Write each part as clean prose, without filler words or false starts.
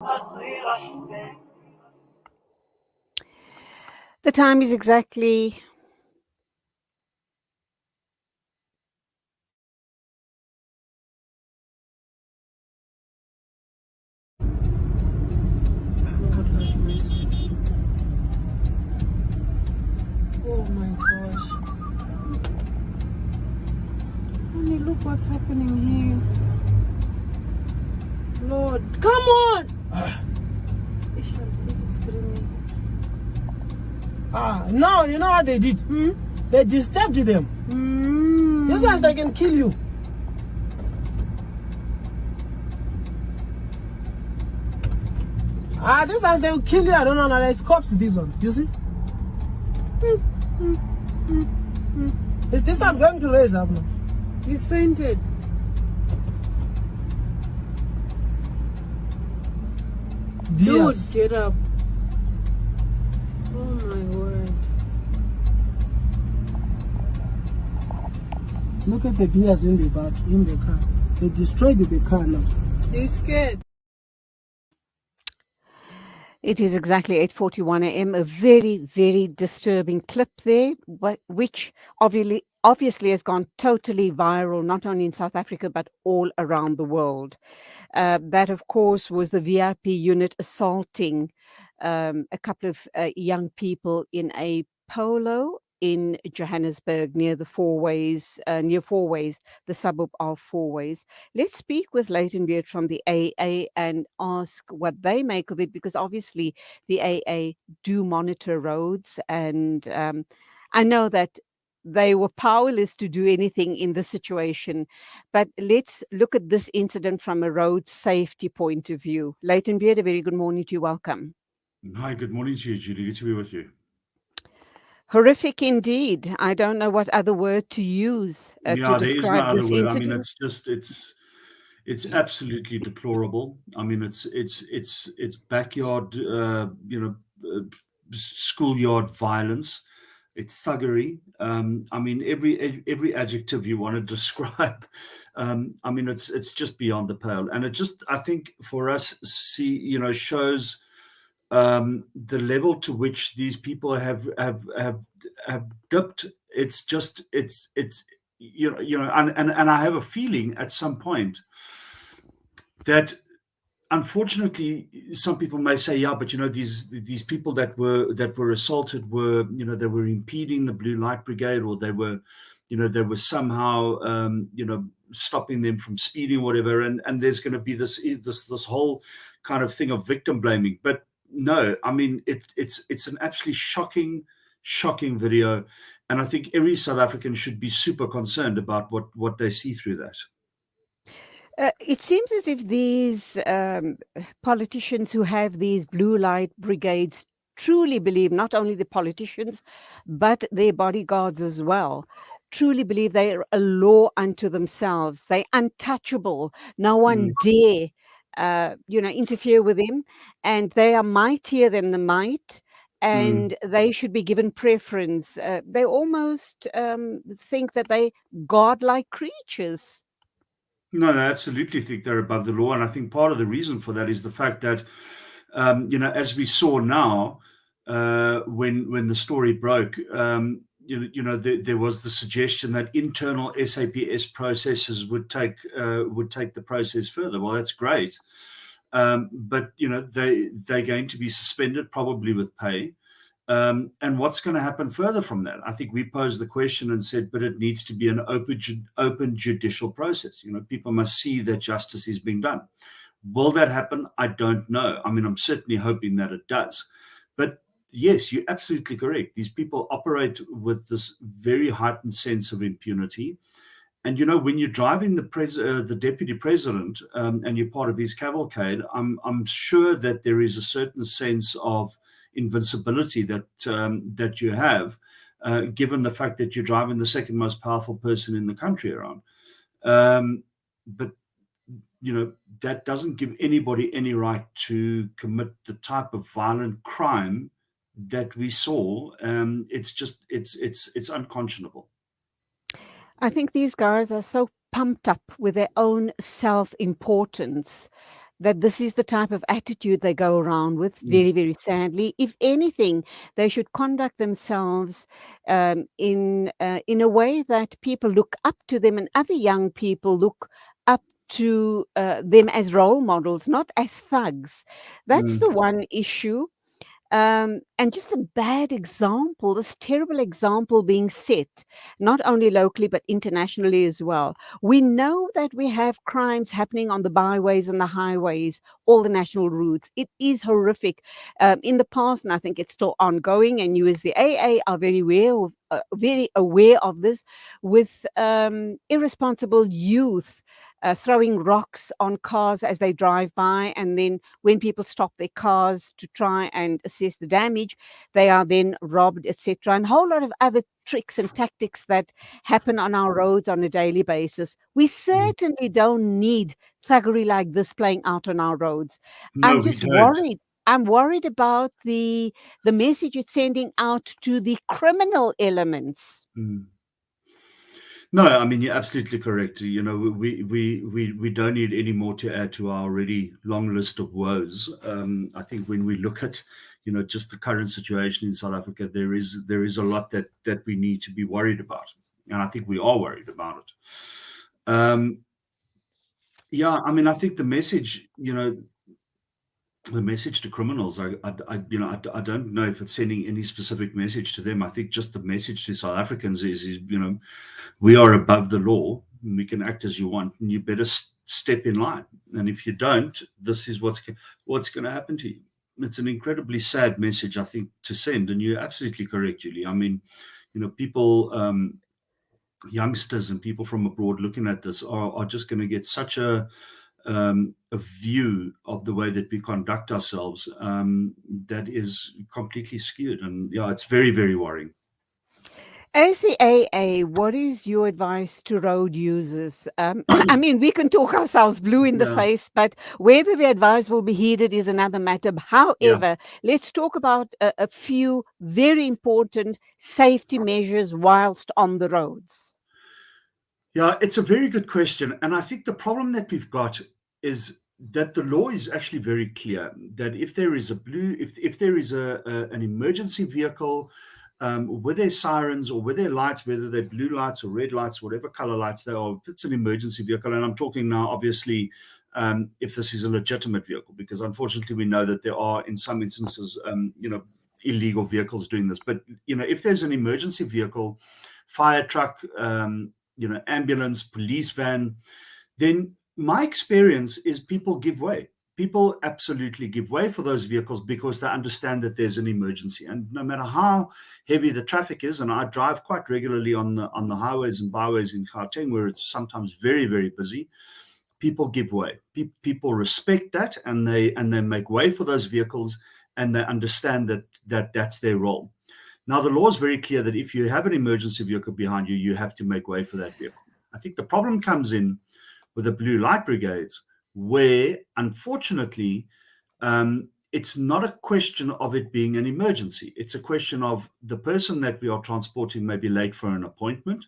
The time is exactly Lord have mercy. Oh my gosh. Honey, look what's happening here. Lord, come on! Now you know what they did? They disturbed them. This ones they can kill you. These ones they will kill you. I don't know. There's cops. These ones. You see? Is this one going to raise up now? He's fainted. Dude, get up. Oh my word. Look at the beers in the back, in the car. They destroyed the car now. He's scared. It is exactly 8:41 a.m. A very, very disturbing clip there, which obviously has gone totally viral, not only in South Africa, but all around the world. That, of course, was the VIP unit assaulting a couple of young people in a polo in Johannesburg near the near Fourways, the suburb of Fourways. Let's speak with Layton Beard from the AA and ask what they make of it, because obviously the AA do monitor roads, and I know that they were powerless to do anything in this situation. But let's look at this incident from a road safety point of view. Layton Beard, a very good morning to you. Welcome. Hi, good morning to you, Judy. Good to be with you. Horrific indeed. I don't know what other word to use to There is no describe other this word. I mean, incident. it's absolutely deplorable. I mean, it's backyard, schoolyard violence. It's thuggery. I mean, every adjective you want to describe. I mean, it's just beyond the pale, and I think for us, shows the level to which these people have dipped. It's and I have a feeling at some point that unfortunately some people may say, yeah, but these people that were assaulted were, they were impeding the blue light brigade, or they were somehow stopping them from speeding, whatever, and there's going to be this whole kind of thing of victim blaming. But no, I mean, it's an absolutely shocking video, and I think every South African should be super concerned about what they see through that. It seems as if these politicians who have these blue light brigades truly believe, not only the politicians, but their bodyguards as well, truly believe they are a law unto themselves. They're untouchable. No one dare, interfere with them. And they are mightier than the might. And they should be given preference. They almost think that they godlike creatures. No, I absolutely think they're above the law, and I think part of the reason for that is the fact that, as we saw now, when the story broke, there was the suggestion that internal SAPS processes would take the process further. Well, that's great, but they're going to be suspended, probably with pay. And what's going to happen further from that? I think we posed the question and said, but it needs to be an open judicial process. People must see that justice is being done. Will that happen? I don't know. I mean, I'm certainly hoping that it does. But yes, you're absolutely correct. These people operate with this very heightened sense of impunity. And when you're driving the deputy president, and you're part of his cavalcade, I'm sure that there is a certain sense of invincibility that you have, given the fact that you're driving the second most powerful person in the country around. But that doesn't give anybody any right to commit the type of violent crime that we saw. It's unconscionable. I think these guys are so pumped up with their own self-importance that this is the type of attitude they go around with, very, very sadly. If anything, they should conduct themselves in a way that people look up to them and other young people look up to them as role models, not as thugs. That's the Mm, one issue. And just a bad example, this terrible example being set, not only locally, but internationally as well. We know that we have crimes happening on the byways and the highways, all the national routes. It is horrific. In the past, and I think it's still ongoing, and you as the AA are very aware of this, with irresponsible youth throwing rocks on cars as they drive by, and then when people stop their cars to try and assess the damage, they are then robbed, etc. And a whole lot of other tricks and tactics that happen on our roads on a daily basis. We mm. certainly don't need thuggery like this playing out on our roads. No, I'm we just don't. worried. I'm worried about the message it's sending out to the criminal elements. Mm. No, I mean, you're absolutely correct. You know, we don't need any more to add to our already long list of woes. I think when we look at, you know, just the current situation in South Africa, there is a lot that we need to be worried about, and I think we are worried about it. Yeah, I mean, I think the message, you know, the message to criminals, you know, I don't know if it's sending any specific message to them. I think just the message to South Africans is, you know, we are above the law and we can act as you want, and you better step in line. And if you don't, this is what's going to happen to you. It's an incredibly sad message, I think, to send. And you're absolutely correct, Julie. I mean, you know, people, youngsters and people from abroad looking at this are just going to get such a view of the way that we conduct ourselves that is completely skewed. And yeah, it's very, very worrying. As the AA, what is your advice to road users? I mean, we can talk ourselves blue in the Yeah, face, but whether the advice will be heeded is another matter. yeah. However, let's talk about a few very important safety measures whilst on the roads. Yeah, it's a very good question. And I think the problem that we've got is that the law is actually very clear that if there is if there is an emergency vehicle with their sirens or with their lights, whether they're blue lights or red lights, whatever color lights they are, if it's an emergency vehicle, and I'm talking now, obviously, if this is a legitimate vehicle, because unfortunately we know that there are, in some instances, you know, illegal vehicles doing this. But, you know, if there's an emergency vehicle, fire truck, you know, ambulance, police van, then my experience is people give way. People absolutely give way for those vehicles because they understand that there's an emergency. And no matter how heavy the traffic is, and I drive quite regularly on the highways and byways in Gauteng, where it's sometimes very, very busy, people give way. People respect that, and they make way for those vehicles, and they understand that that's their role. Now, the law is very clear that if you have an emergency vehicle behind you, you have to make way for that vehicle. I think the problem comes in with the blue light brigades, where unfortunately, it's not a question of it being an emergency. It's a question of the person that we are transporting may be late for an appointment,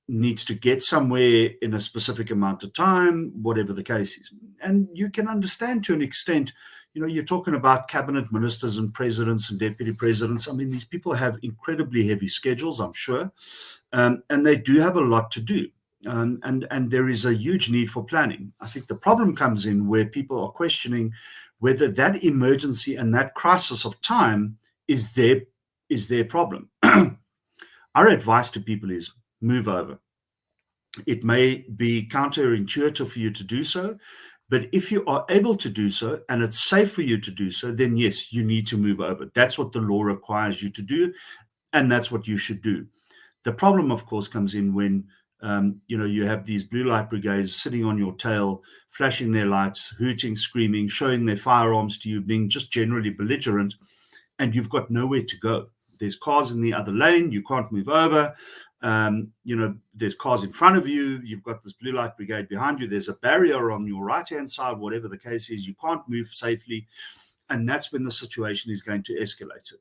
needs to get somewhere in a specific amount of time, whatever the case is. And you can understand to an extent, you know, you're talking about cabinet ministers and presidents and deputy presidents. I mean, these people have incredibly heavy schedules, I'm sure, and they do have a lot to do. And there is a huge need for planning. I think the problem comes in where people are questioning whether that emergency and that crisis of time is their problem. Our advice to people is move over. It may be counterintuitive for you to do so, but if you are able to do so and it's safe for you to do so, then yes, you need to move over. That's what the law requires you to do, and that's what you should do. The problem, of course, comes in when you know, you have these blue light brigades sitting on your tail, flashing their lights, hooting, screaming, showing their firearms to you, being just generally belligerent, and you've got nowhere to go. There's cars in the other lane, you can't move over. You know, there's cars in front of you, you've got this blue light brigade behind you, there's a barrier on your right hand side, whatever the case is, you can't move safely. And that's when the situation is going to escalate.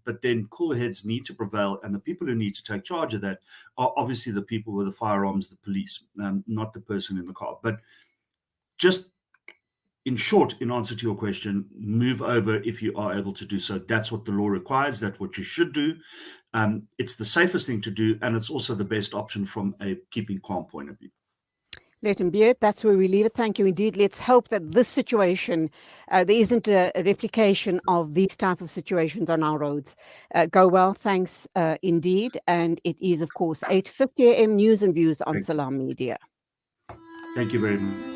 But then cool heads need to prevail, and the people who need to take charge of that are obviously the people with the firearms, the police, not the person in the car. But just in short, in answer to your question, move over if you are able to do so. That's what the law requires. That's what you should do. It's the safest thing to do, and it's also the best option from a keeping calm point of view. Layton Beard, that's where we leave it. Thank you indeed. Let's hope that this situation, there isn't a replication of these type of situations on our roads. Go well. Thanks indeed. And it is, of course, 8:50 a.m. News and Views on Salam Media. Thank you very much.